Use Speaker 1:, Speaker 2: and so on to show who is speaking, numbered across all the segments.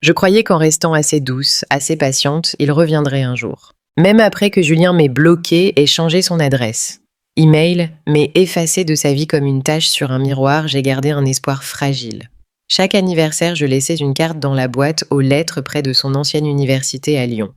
Speaker 1: Je croyais qu'en restant assez douce, assez patiente, il reviendrait un jour. Même après que Julien m'ait bloqué et changé son adresse. Email, mais effacé de sa vie comme une tache sur un miroir, j'ai gardé un espoir fragile. Chaque anniversaire, je laissais une carte dans la boîte aux lettres près de son ancienne université à Lyon.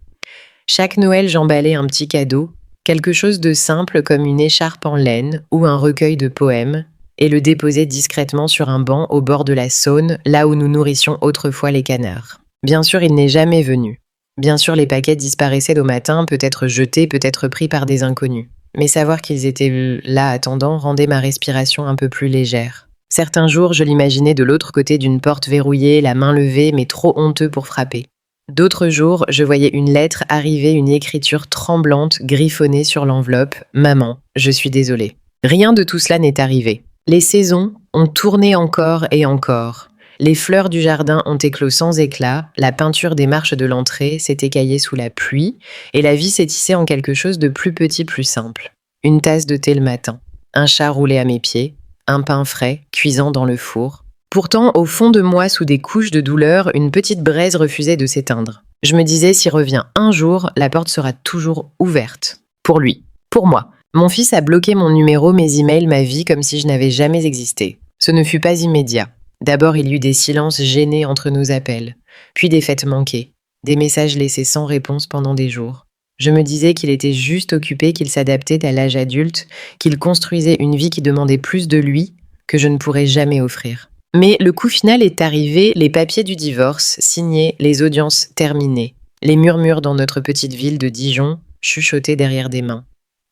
Speaker 1: Chaque Noël, j'emballais un petit cadeau, quelque chose de simple comme une écharpe en laine ou un recueil de poèmes, et le déposais discrètement sur un banc au bord de la Saône, là où nous nourrissions autrefois les canards. Bien sûr, il n'est jamais venu. Bien sûr, les paquets disparaissaient au matin, peut-être jetés, peut-être pris par des inconnus. Mais savoir qu'ils étaient là attendant rendait ma respiration un peu plus légère. Certains jours, je l'imaginais de l'autre côté d'une porte verrouillée, la main levée, mais trop honteux pour frapper. D'autres jours, je voyais une lettre arriver, une écriture tremblante, griffonnée sur l'enveloppe. « Maman, je suis désolée. » Rien de tout cela n'est arrivé. Les saisons ont tourné encore et encore. Les fleurs du jardin ont éclos sans éclat, la peinture des marches de l'entrée s'est écaillée sous la pluie, et la vie s'est tissée en quelque chose de plus petit, plus simple. Une tasse de thé le matin, un chat roulé à mes pieds, un pain frais, cuisant dans le four. Pourtant, au fond de moi, sous des couches de douleur, une petite braise refusait de s'éteindre. Je me disais, s'il revient un jour, la porte sera toujours ouverte. Pour lui, pour moi. Mon fils a bloqué mon numéro, mes emails, ma vie, comme si je n'avais jamais existé. Ce ne fut pas immédiat. D'abord, il y eut des silences gênés entre nos appels, puis des fêtes manquées, des messages laissés sans réponse pendant des jours. Je me disais qu'il était juste occupé, qu'il s'adaptait à l'âge adulte, qu'il construisait une vie qui demandait plus de lui que je ne pourrais jamais offrir. Mais le coup final est arrivé, les papiers du divorce signés, les audiences terminées, les murmures dans notre petite ville de Dijon chuchotés derrière des mains.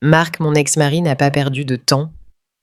Speaker 1: Marc, mon ex-mari, n'a pas perdu de temps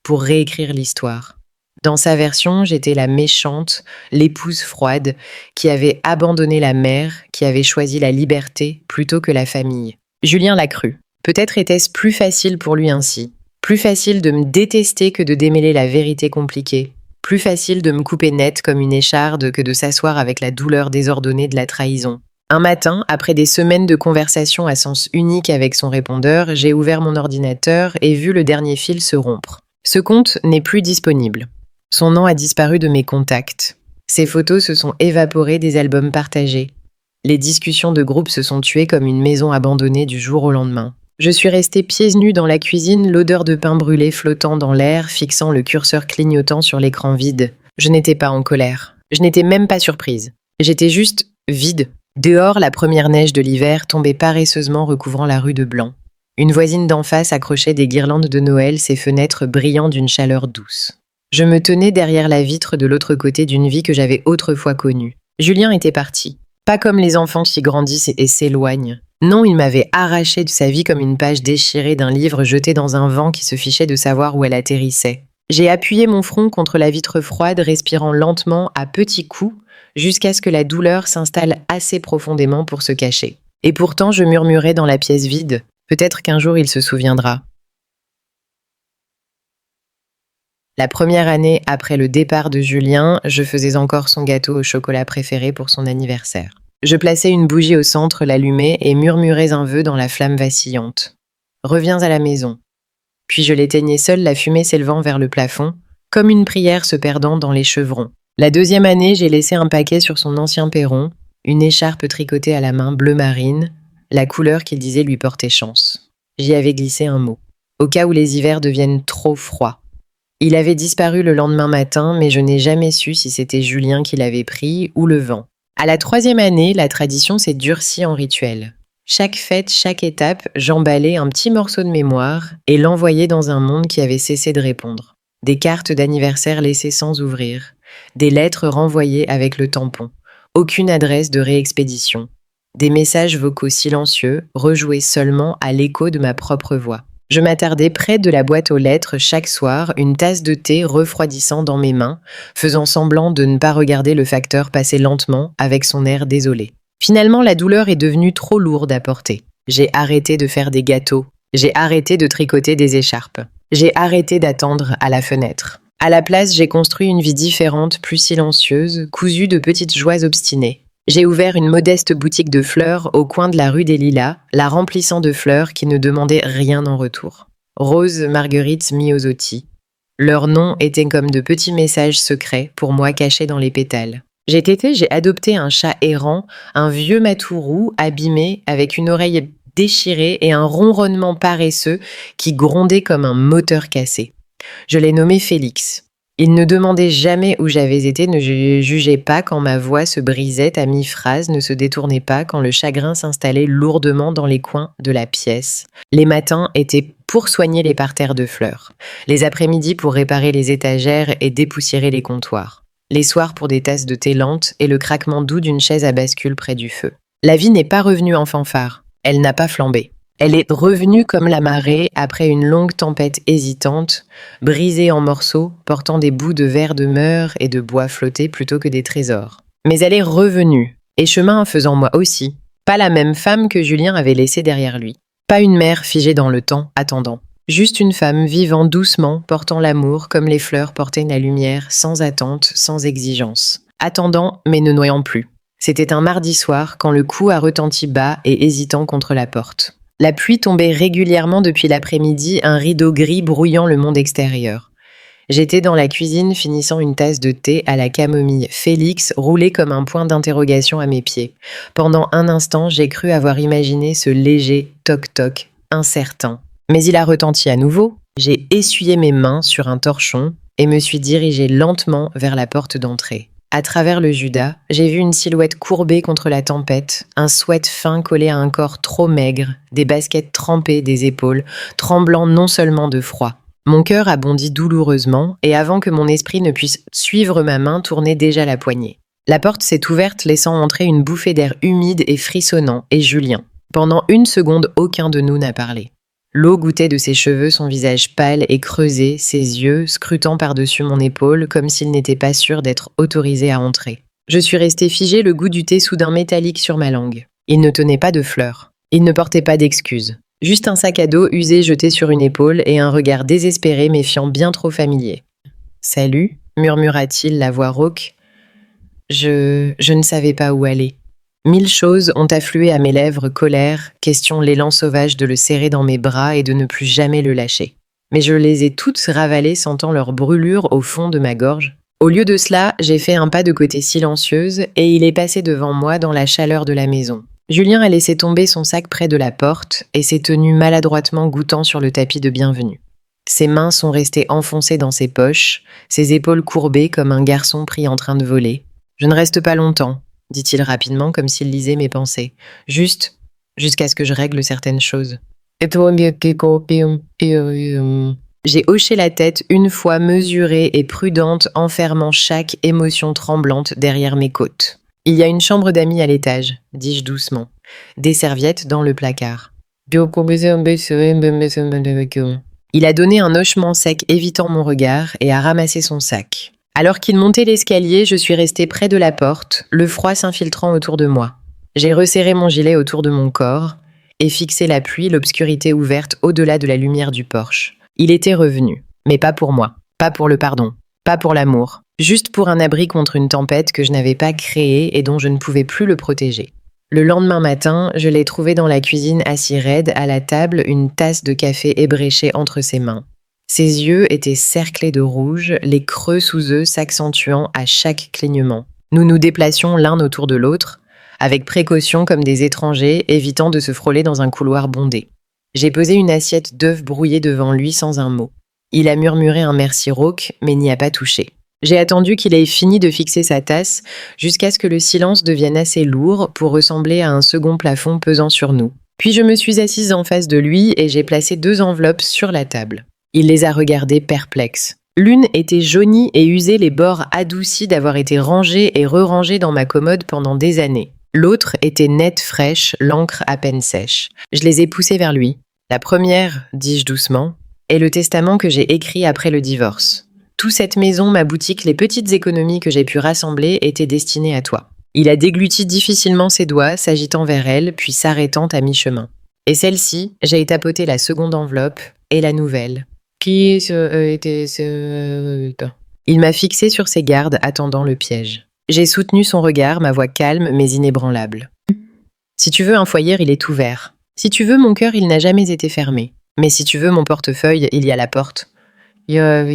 Speaker 1: pour réécrire l'histoire. Dans sa version, j'étais la méchante, l'épouse froide, qui avait abandonné la mère, qui avait choisi la liberté plutôt que la famille. Julien l'a cru. Peut-être était-ce plus facile pour lui ainsi. Plus facile de me détester que de démêler la vérité compliquée. Plus facile de me couper net comme une écharde que de s'asseoir avec la douleur désordonnée de la trahison. Un matin, après des semaines de conversation à sens unique avec son répondeur, j'ai ouvert mon ordinateur et vu le dernier fil se rompre. Ce compte n'est plus disponible. Son nom a disparu de mes contacts. Ses photos se sont évaporées des albums partagés. Les discussions de groupe se sont tuées comme une maison abandonnée du jour au lendemain. Je suis restée pieds nus dans la cuisine, l'odeur de pain brûlé flottant dans l'air, fixant le curseur clignotant sur l'écran vide. Je n'étais pas en colère. Je n'étais même pas surprise. J'étais juste vide. Dehors, la première neige de l'hiver tombait paresseusement recouvrant la rue de blanc. Une voisine d'en face accrochait des guirlandes de Noël, ses fenêtres brillant d'une chaleur douce. Je me tenais derrière la vitre de l'autre côté d'une vie que j'avais autrefois connue. Julien était parti. Pas comme les enfants qui grandissent et s'éloignent. Non, il m'avait arraché de sa vie comme une page déchirée d'un livre jeté dans un vent qui se fichait de savoir où elle atterrissait. J'ai appuyé mon front contre la vitre froide, respirant lentement à petits coups, jusqu'à ce que la douleur s'installe assez profondément pour se cacher. Et pourtant, je murmurais dans la pièce vide. Peut-être qu'un jour il se souviendra. La première année après le départ de Julien, je faisais encore son gâteau au chocolat préféré pour son anniversaire. Je plaçais une bougie au centre, l'allumais et murmurais un vœu dans la flamme vacillante. « Reviens à la maison ». Puis je l'éteignais seule, la fumée s'élevant vers le plafond, comme une prière se perdant dans les chevrons. La deuxième année, j'ai laissé un paquet sur son ancien perron, une écharpe tricotée à la main bleu marine, la couleur qu'il disait lui porter chance. J'y avais glissé un mot, au cas où les hivers deviennent trop froids. Il avait disparu le lendemain matin, mais je n'ai jamais su si c'était Julien qui l'avait pris ou le vent. À la troisième année, la tradition s'est durcie en rituel. Chaque fête, chaque étape, j'emballais un petit morceau de mémoire et l'envoyais dans un monde qui avait cessé de répondre. Des cartes d'anniversaire laissées sans ouvrir, des lettres renvoyées avec le tampon, aucune adresse de réexpédition, des messages vocaux silencieux, rejoués seulement à l'écho de ma propre voix. Je m'attardais près de la boîte aux lettres chaque soir, une tasse de thé refroidissant dans mes mains, faisant semblant de ne pas regarder le facteur passer lentement avec son air désolé. Finalement, la douleur est devenue trop lourde à porter. J'ai arrêté de faire des gâteaux. J'ai arrêté de tricoter des écharpes. J'ai arrêté d'attendre à la fenêtre. À la place, j'ai construit une vie différente, plus silencieuse, cousue de petites joies obstinées. J'ai ouvert une modeste boutique de fleurs au coin de la rue des Lilas, la remplissant de fleurs qui ne demandaient rien en retour. Rose, Marguerite, Myosotis. Leurs noms étaient comme de petits messages secrets pour moi cachés dans les pétales. J'ai adopté un chat errant, un vieux matou roux abîmé avec une oreille déchirée et un ronronnement paresseux qui grondait comme un moteur cassé. Je l'ai nommé Félix. Il ne demandait jamais où j'avais été, ne jugeait pas quand ma voix se brisait à mi-phrase, ne se détournait pas quand le chagrin s'installait lourdement dans les coins de la pièce. Les matins étaient pour soigner les parterres de fleurs, les après-midi pour réparer les étagères et dépoussiérer les comptoirs, les soirs pour des tasses de thé lentes et le craquement doux d'une chaise à bascule près du feu. La vie n'est pas revenue en fanfare, elle n'a pas flambé. Elle est revenue comme la marée après une longue tempête hésitante, brisée en morceaux, portant des bouts de verre de meur et de bois flottés plutôt que des trésors. Mais elle est revenue, et chemin en faisant moi aussi. Pas la même femme que Julien avait laissée derrière lui. Pas une mère figée dans le temps, attendant. Juste une femme vivant doucement, portant l'amour comme les fleurs portaient la lumière, sans attente, sans exigence. Attendant, mais ne noyant plus. C'était un mardi soir quand le coup a retenti bas et hésitant contre la porte. La pluie tombait régulièrement depuis l'après-midi, un rideau gris brouillant le monde extérieur. J'étais dans la cuisine finissant une tasse de thé à la camomille. Félix roulait comme un point d'interrogation à mes pieds. Pendant un instant, j'ai cru avoir imaginé ce léger toc-toc, incertain. Mais il a retenti à nouveau. J'ai essuyé mes mains sur un torchon et me suis dirigée lentement vers la porte d'entrée. À travers le Judas, j'ai vu une silhouette courbée contre la tempête, un sweat fin collé à un corps trop maigre, des baskets trempées des épaules, tremblant non seulement de froid. Mon cœur a bondi douloureusement, et avant que mon esprit ne puisse suivre ma main, tournait déjà la poignée. La porte s'est ouverte, laissant entrer une bouffée d'air humide et frissonnant, et Julien. Pendant une seconde, aucun de nous n'a parlé. L'eau goûtait de ses cheveux, son visage pâle et creusé, ses yeux scrutant par-dessus mon épaule comme s'il n'était pas sûr d'être autorisé à entrer. Je suis restée figée, le goût du thé soudain métallique sur ma langue. Il ne tenait pas de fleurs. Il ne portait pas d'excuses. Juste un sac à dos usé jeté sur une épaule et un regard désespéré méfiant bien trop familier. « Salut » murmura-t-il, la voix rauque. Je ne savais pas où aller. 1000 choses ont afflué à mes lèvres, colère, question l'élan sauvage de le serrer dans mes bras et de ne plus jamais le lâcher. Mais je les ai toutes ravalées, sentant leur brûlure au fond de ma gorge. Au lieu de cela, j'ai fait un pas de côté silencieuse et il est passé devant moi dans la chaleur de la maison. Julien a laissé tomber son sac près de la porte et s'est tenu maladroitement goûtant sur le tapis de bienvenue. Ses mains sont restées enfoncées dans ses poches, ses épaules courbées comme un garçon pris en train de voler. « Je ne reste pas longtemps », dit-il rapidement comme s'il lisait mes pensées. « Jusqu'à ce que je règle certaines choses. » J'ai hoché la tête une fois mesurée et prudente, enfermant chaque émotion tremblante derrière mes côtes. « Il y a une chambre d'amis à l'étage, » dis-je doucement. Des serviettes dans le placard. Il a donné un hochement sec évitant mon regard et a ramassé son sac. Alors qu'il montait l'escalier, je suis restée près de la porte, le froid s'infiltrant autour de moi. J'ai resserré mon gilet autour de mon corps et fixé la pluie, l'obscurité ouverte au-delà de la lumière du porche. Il était revenu, mais pas pour moi, pas pour le pardon, pas pour l'amour, juste pour un abri contre une tempête que je n'avais pas créée et dont je ne pouvais plus le protéger. Le lendemain matin, je l'ai trouvé dans la cuisine assis raide à la table, une tasse de café ébréchée entre ses mains. Ses yeux étaient cerclés de rouge, les creux sous eux s'accentuant à chaque clignement. Nous nous déplacions l'un autour de l'autre, avec précaution comme des étrangers, évitant de se frôler dans un couloir bondé. J'ai posé une assiette d'œufs brouillés devant lui sans un mot. Il a murmuré un merci rauque, mais n'y a pas touché. J'ai attendu qu'il ait fini de fixer sa tasse, jusqu'à ce que le silence devienne assez lourd pour ressembler à un second plafond pesant sur nous. Puis je me suis assise en face de lui et j'ai placé 2 enveloppes sur la table. Il les a regardées perplexes. L'une était jaunie et usée, les bords adoucis d'avoir été rangés et re-rangés dans ma commode pendant des années. L'autre était nette, fraîche, l'encre à peine sèche. Je les ai poussées vers lui. La première, dis-je doucement, est le testament que j'ai écrit après le divorce. Toute cette maison, ma boutique, les petites économies que j'ai pu rassembler étaient destinées à toi. Il a dégluti difficilement ses doigts, s'agitant vers elle, puis s'arrêtant à mi-chemin. Et celle-ci, j'ai tapoté la seconde enveloppe et la nouvelle. Il m'a fixé sur ses gardes, attendant le piège. J'ai soutenu son regard, ma voix calme mais inébranlable. Si tu veux un foyer, il est ouvert. Si tu veux mon cœur, il n'a jamais été fermé. Mais si tu veux mon portefeuille, il y a la porte. Le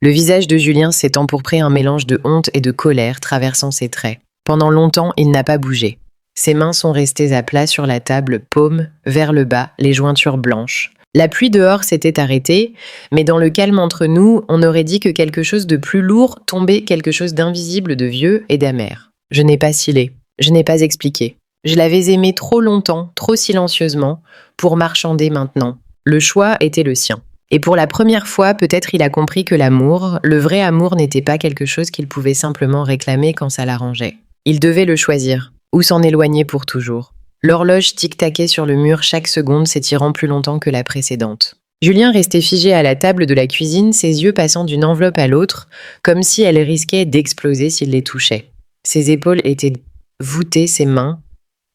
Speaker 1: visage de Julien s'est empourpré, un mélange de honte et de colère traversant ses traits. Pendant longtemps, il n'a pas bougé. Ses mains sont restées à plat sur la table, paumes vers le bas, les jointures blanches. La pluie dehors s'était arrêtée, mais dans le calme entre nous, on aurait dit que quelque chose de plus lourd tombait, quelque chose d'invisible, de vieux et d'amer. Je n'ai pas scellé, je n'ai pas expliqué. Je l'avais aimé trop longtemps, trop silencieusement, pour marchander maintenant. Le choix était le sien. Et pour la première fois, peut-être il a compris que l'amour, le vrai amour, n'était pas quelque chose qu'il pouvait simplement réclamer quand ça l'arrangeait. Il devait le choisir, ou s'en éloigner pour toujours. L'horloge tic-taquait sur le mur, chaque seconde s'étirant plus longtemps que la précédente. Julien restait figé à la table de la cuisine, ses yeux passant d'une enveloppe à l'autre, comme si elle risquait d'exploser s'il les touchait. Ses épaules étaient voûtées, ses mains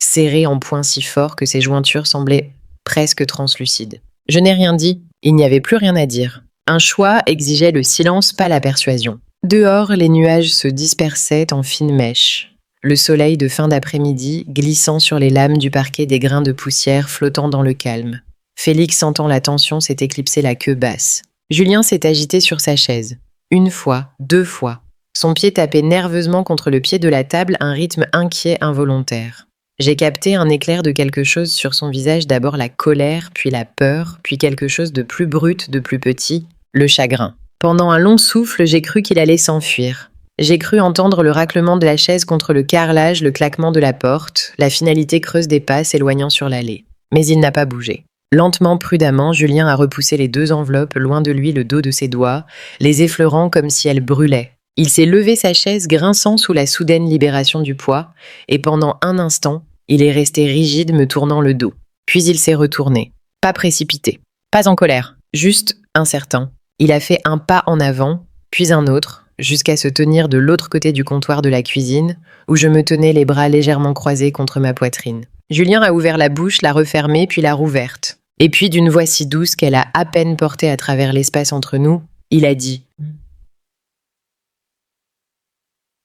Speaker 1: serrées en poings si forts que ses jointures semblaient presque translucides. Je n'ai rien dit, il n'y avait plus rien à dire. Un choix exigeait le silence, pas la persuasion. Dehors, les nuages se dispersaient en fines mèches. Le soleil de fin d'après-midi glissant sur les lames du parquet, des grains de poussière flottant dans le calme. Félix, sentant la tension, s'est éclipsé la queue basse. Julien s'est agité sur sa chaise. Une fois, deux fois. Son pied tapait nerveusement contre le pied de la table, un rythme inquiet, involontaire. J'ai capté un éclair de quelque chose sur son visage, d'abord la colère, puis la peur, puis quelque chose de plus brut, de plus petit, le chagrin. Pendant un long souffle, j'ai cru qu'il allait s'enfuir. J'ai cru entendre le raclement de la chaise contre le carrelage, le claquement de la porte, la finalité creuse des pas s'éloignant sur l'allée. Mais il n'a pas bougé. Lentement, prudemment, Julien a repoussé les deux enveloppes, loin de lui le dos de ses doigts, les effleurant comme si elles brûlaient. Il s'est levé sa chaise, grinçant sous la soudaine libération du poids, et pendant un instant, il est resté rigide, me tournant le dos. Puis il s'est retourné. Pas précipité, pas en colère, juste incertain. Il a fait un pas en avant, puis un autre, jusqu'à se tenir de l'autre côté du comptoir de la cuisine, où je me tenais les bras légèrement croisés contre ma poitrine. Julien a ouvert la bouche, l'a refermée, puis l'a rouverte. Et puis, d'une voix si douce qu'elle a à peine porté à travers l'espace entre nous, il a dit «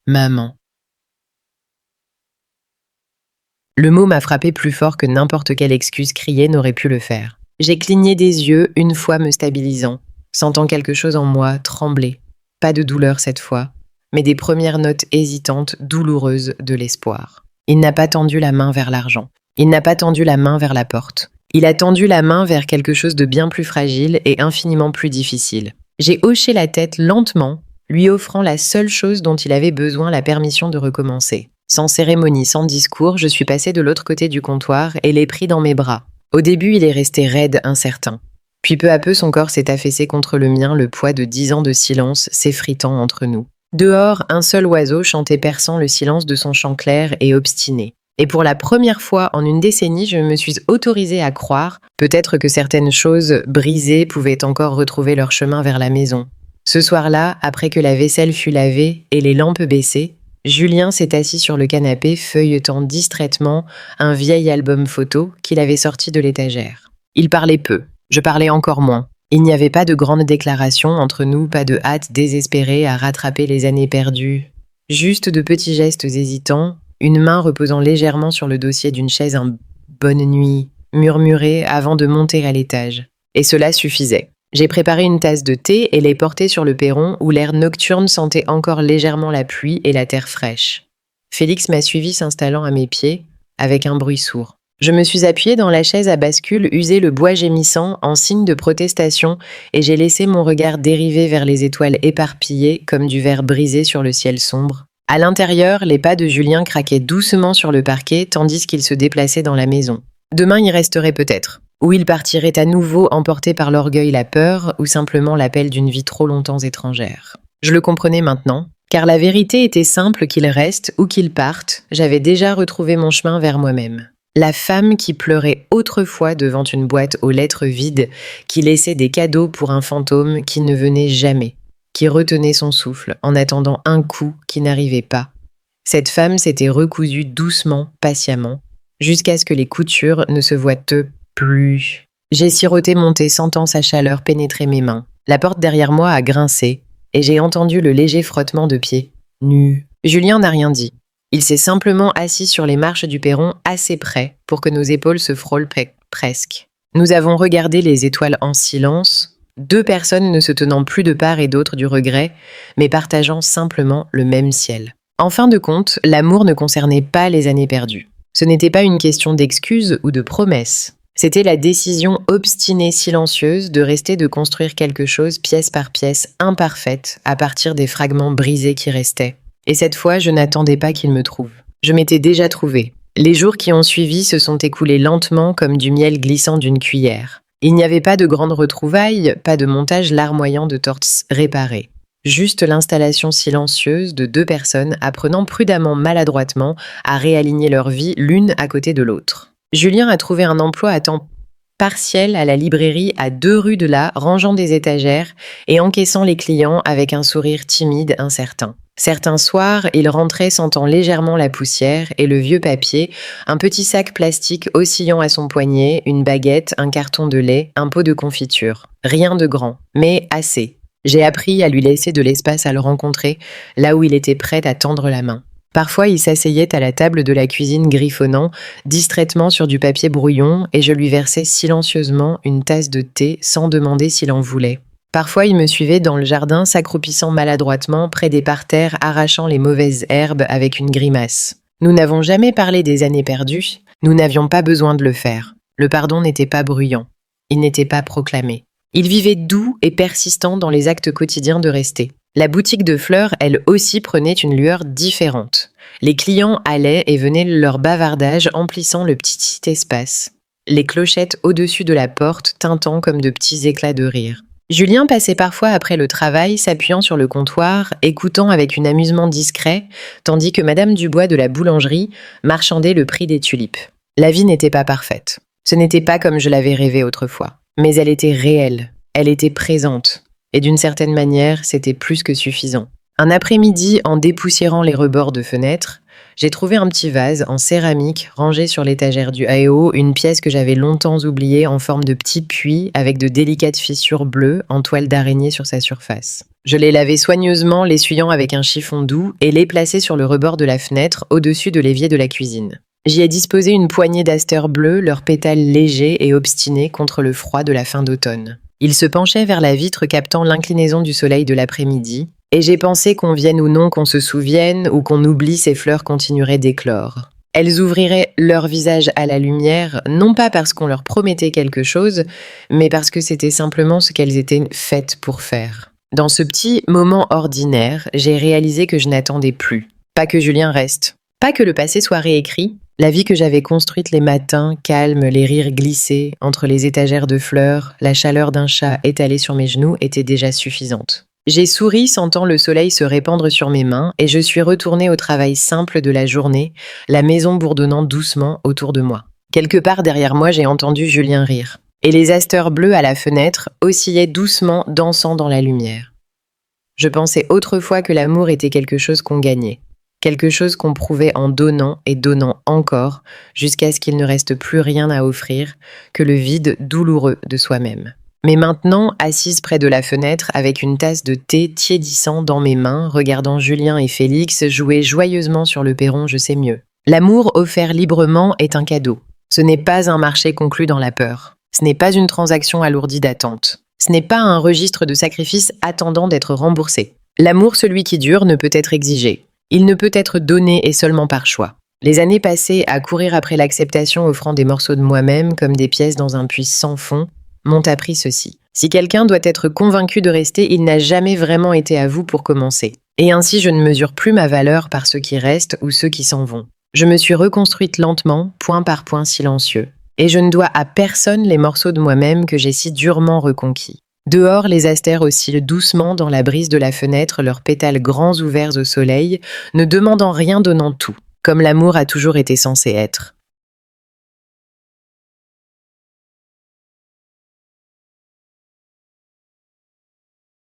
Speaker 1: Maman ». Le mot m'a frappé plus fort que n'importe quelle excuse criée n'aurait pu le faire. J'ai cligné des yeux, une fois me stabilisant, sentant quelque chose en moi trembler. Pas de douleur cette fois, mais des premières notes hésitantes, douloureuses de l'espoir. Il n'a pas tendu la main vers l'argent. Il n'a pas tendu la main vers la porte. Il a tendu la main vers quelque chose de bien plus fragile et infiniment plus difficile. J'ai hoché la tête lentement, lui offrant la seule chose dont il avait besoin, la permission de recommencer. Sans cérémonie, sans discours, je suis passée de l'autre côté du comptoir et l'ai pris dans mes bras. Au début, il est resté raide, incertain. Puis peu à peu, son corps s'est affaissé contre le mien, le poids de 10 ans de silence s'effritant entre nous. Dehors, un seul oiseau chantait perçant le silence de son chant clair et obstiné. Et pour la première fois en une décennie, je me suis autorisée à croire, peut-être que certaines choses brisées pouvaient encore retrouver leur chemin vers la maison. Ce soir-là, après que la vaisselle fut lavée et les lampes baissées, Julien s'est assis sur le canapé, feuilletant distraitement un vieil album photo qu'il avait sorti de l'étagère. Il parlait peu, je parlais encore moins. Il n'y avait pas de grandes déclarations entre nous, pas de hâte désespérée à rattraper les années perdues. Juste de petits gestes hésitants, une main reposant légèrement sur le dossier d'une chaise, un « bonne nuit » murmuré avant de monter à l'étage. Et cela suffisait. J'ai préparé une tasse de thé et l'ai portée sur le perron où l'air nocturne sentait encore légèrement la pluie et la terre fraîche. Félix m'a suivi s'installant à mes pieds, avec un bruit sourd. Je me suis appuyée dans la chaise à bascule, usé le bois gémissant en signe de protestation et j'ai laissé mon regard dériver vers les étoiles éparpillées comme du verre brisé sur le ciel sombre. À l'intérieur, les pas de Julien craquaient doucement sur le parquet tandis qu'il se déplaçait dans la maison. Demain, il resterait peut-être. Ou il partirait à nouveau emporté par l'orgueil, la peur, ou simplement l'appel d'une vie trop longtemps étrangère. Je le comprenais maintenant, car la vérité était simple, qu'il reste ou qu'il parte, j'avais déjà retrouvé mon chemin vers moi-même. La femme qui pleurait autrefois devant une boîte aux lettres vides, qui laissait des cadeaux pour un fantôme qui ne venait jamais, qui retenait son souffle en attendant un coup qui n'arrivait pas. Cette femme s'était recousue doucement, patiemment, jusqu'à ce que les coutures ne se voient plus. J'ai siroté mon thé, sentant sa chaleur pénétrer mes mains. La porte derrière moi a grincé et j'ai entendu le léger frottement de pieds nus. Julien n'a rien dit. Il s'est simplement assis sur les marches du perron assez près pour que nos épaules se frôlent presque. Nous avons regardé les étoiles en silence, 2 personnes ne se tenant plus de part et d'autre du regret, mais partageant simplement le même ciel. En fin de compte, l'amour ne concernait pas les années perdues. Ce n'était pas une question d'excuses ou de promesses. C'était la décision obstinée, silencieuse, de construire quelque chose pièce par pièce, imparfaite, à partir des fragments brisés qui restaient. Et cette fois, je n'attendais pas qu'il me trouve. Je m'étais déjà trouvée. Les jours qui ont suivi se sont écoulés lentement comme du miel glissant d'une cuillère. Il n'y avait pas de grandes retrouvailles, pas de montage larmoyant de torts réparés. Juste l'installation silencieuse de 2 personnes apprenant prudemment, maladroitement, à réaligner leur vie l'une à côté de l'autre. Julien a trouvé un emploi à temps partiel à la librairie à 2 rues de là, rangeant des étagères et encaissant les clients avec un sourire timide, incertain. Certains soirs, il rentrait sentant légèrement la poussière et le vieux papier, un petit sac plastique oscillant à son poignet, une baguette, un carton de lait, un pot de confiture. Rien de grand, mais assez. J'ai appris à lui laisser de l'espace à le rencontrer, là où il était prêt à tendre la main. Parfois, il s'asseyait à la table de la cuisine griffonnant, distraitement sur du papier brouillon, et je lui versais silencieusement une tasse de thé sans demander s'il en voulait. Parfois, il me suivait dans le jardin, s'accroupissant maladroitement près des parterres, arrachant les mauvaises herbes avec une grimace. Nous n'avons jamais parlé des années perdues, nous n'avions pas besoin de le faire. Le pardon n'était pas bruyant, il n'était pas proclamé. Il vivait doux et persistant dans les actes quotidiens de rester. La boutique de fleurs, elle aussi, prenait une lueur différente. Les clients allaient et venaient leur bavardage emplissant le petit espace. Les clochettes au-dessus de la porte tintant comme de petits éclats de rire. Julien passait parfois après le travail, s'appuyant sur le comptoir, écoutant avec un amusement discret, tandis que Madame Dubois de la boulangerie marchandait le prix des tulipes. La vie n'était pas parfaite. Ce n'était pas comme je l'avais rêvé autrefois. Mais elle était réelle, elle était présente, et d'une certaine manière, c'était plus que suffisant. Un après-midi, en dépoussiérant les rebords de fenêtres, j'ai trouvé un petit vase en céramique rangé sur l'étagère du AEO, une pièce que j'avais longtemps oubliée en forme de petit puits avec de délicates fissures bleues en toile d'araignée sur sa surface. Je l'ai lavé soigneusement, l'essuyant avec un chiffon doux et l'ai placé sur le rebord de la fenêtre au-dessus de l'évier de la cuisine. J'y ai disposé une poignée d'asters bleus, leurs pétales légers et obstinés contre le froid de la fin d'automne. Ils se penchaient vers la vitre captant l'inclinaison du soleil de l'après-midi, et j'ai pensé qu'on vienne ou non qu'on se souvienne ou qu'on oublie, ces fleurs continueraient d'éclore. Elles ouvriraient leur visage à la lumière, non pas parce qu'on leur promettait quelque chose, mais parce que c'était simplement ce qu'elles étaient faites pour faire. Dans ce petit moment ordinaire, j'ai réalisé que je n'attendais plus. Pas que Julien reste. Pas que le passé soit réécrit. La vie que j'avais construite les matins, calmes, les rires glissés, entre les étagères de fleurs, la chaleur d'un chat étalé sur mes genoux était déjà suffisante. J'ai souri sentant le soleil se répandre sur mes mains et je suis retournée au travail simple de la journée, la maison bourdonnant doucement autour de moi. Quelque part derrière moi, j'ai entendu Julien rire. Et les asters bleus à la fenêtre oscillaient doucement, dansant dans la lumière. Je pensais autrefois que l'amour était quelque chose qu'on gagnait. Quelque chose qu'on prouvait en donnant et donnant encore, jusqu'à ce qu'il ne reste plus rien à offrir que le vide douloureux de soi-même. Mais maintenant, assise près de la fenêtre, avec une tasse de thé tiédissant dans mes mains, regardant Julien et Félix jouer joyeusement sur le perron, je sais mieux. L'amour offert librement est un cadeau. Ce n'est pas un marché conclu dans la peur. Ce n'est pas une transaction alourdie d'attente. Ce n'est pas un registre de sacrifices attendant d'être remboursé. L'amour, celui qui dure, ne peut être exigé. Il ne peut être donné et seulement par choix. Les années passées à courir après l'acceptation offrant des morceaux de moi-même comme des pièces dans un puits sans fond m'ont appris ceci. Si quelqu'un doit être convaincu de rester, il n'a jamais vraiment été à vous pour commencer. Et ainsi, je ne mesure plus ma valeur par ceux qui restent ou ceux qui s'en vont. Je me suis reconstruite lentement, point par point silencieux. Et je ne dois à personne les morceaux de moi-même que j'ai si durement reconquis. Dehors, les asters oscillent doucement dans la brise de la fenêtre, leurs pétales grands ouverts au soleil, ne demandant rien, donnant tout, comme l'amour a toujours été censé être.